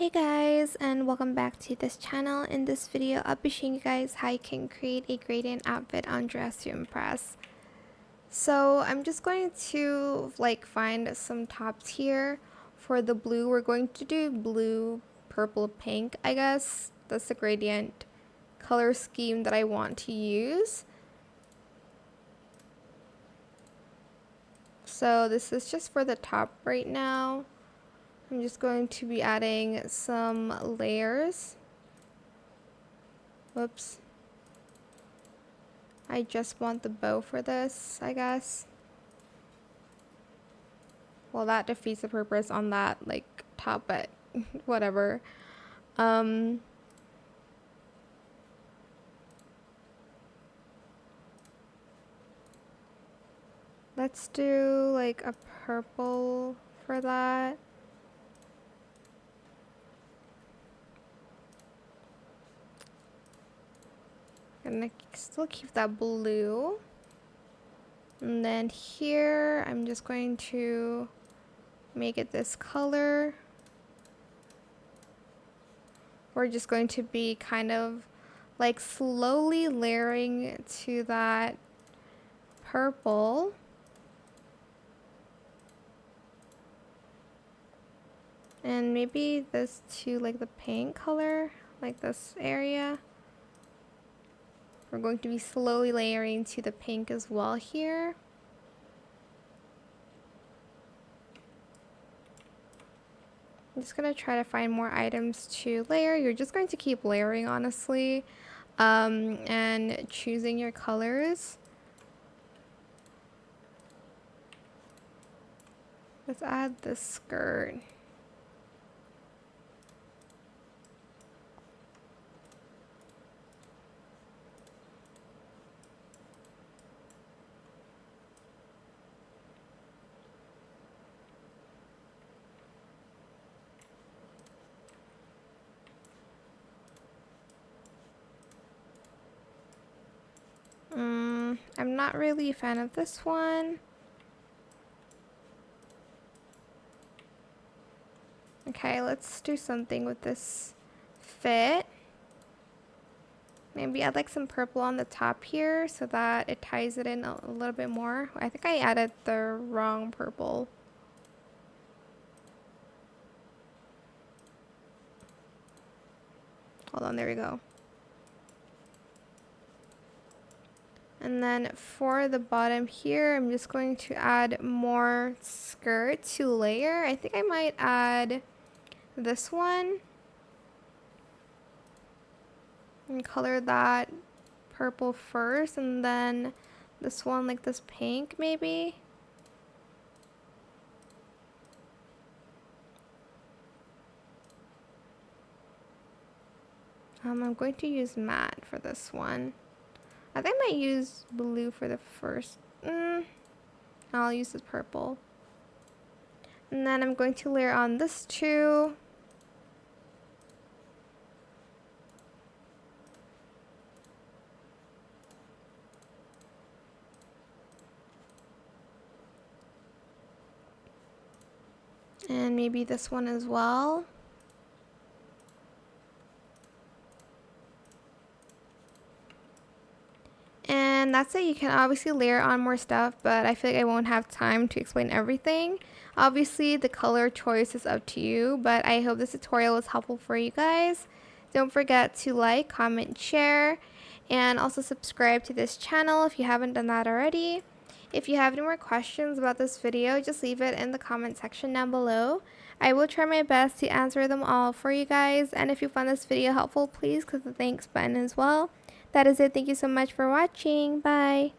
Hey guys, and welcome back to this channel. In this video, I'll be showing you guys how you can create a gradient outfit on Dress to Impress. So I'm just going to find some tops here. For the blue, we're going to do blue, purple, pink, I guess. That's the gradient color scheme that I want to use. So this is just for the top right now. I'm just going to be adding some layers. Whoops. I just want the bow for this, I guess. Well, that defeats the purpose on that top, but whatever. Let's do a purple for that. I'm gonna still keep that blue. And then here, I'm just going to make it this color. We're just going to be kind of slowly layering to that purple. And maybe this to the pink color, this area. We're going to be slowly layering to the pink as well here. I'm just going to try to find more items to layer. You're just going to keep layering, honestly, and choosing your colors. Let's add this skirt. I'm not really a fan of this one. Okay, let's do something with this fit. Maybe add some purple on the top here so that it ties it in a little bit more. I think I added the wrong purple. Hold on, there we go. And then for the bottom here, I'm just going to add more skirt to layer. I think I might add this one and color that purple first, and then this one this pink maybe. I'm going to use matte for this one. I think I might use blue for the first. I'll use this purple. And then I'm going to layer on this too. And maybe this one as well. And that's it. You can obviously layer on more stuff, but I feel like I won't have time to explain everything. Obviously, the color choice is up to you, but I hope this tutorial was helpful for you guys. Don't forget to like, comment, share, and also subscribe to this channel if you haven't done that already. If you have any more questions about this video, just leave it in the comment section down below. I will try my best to answer them all for you guys, and if you found this video helpful, please click the thanks button as well. That is it. Thank you so much for watching. Bye.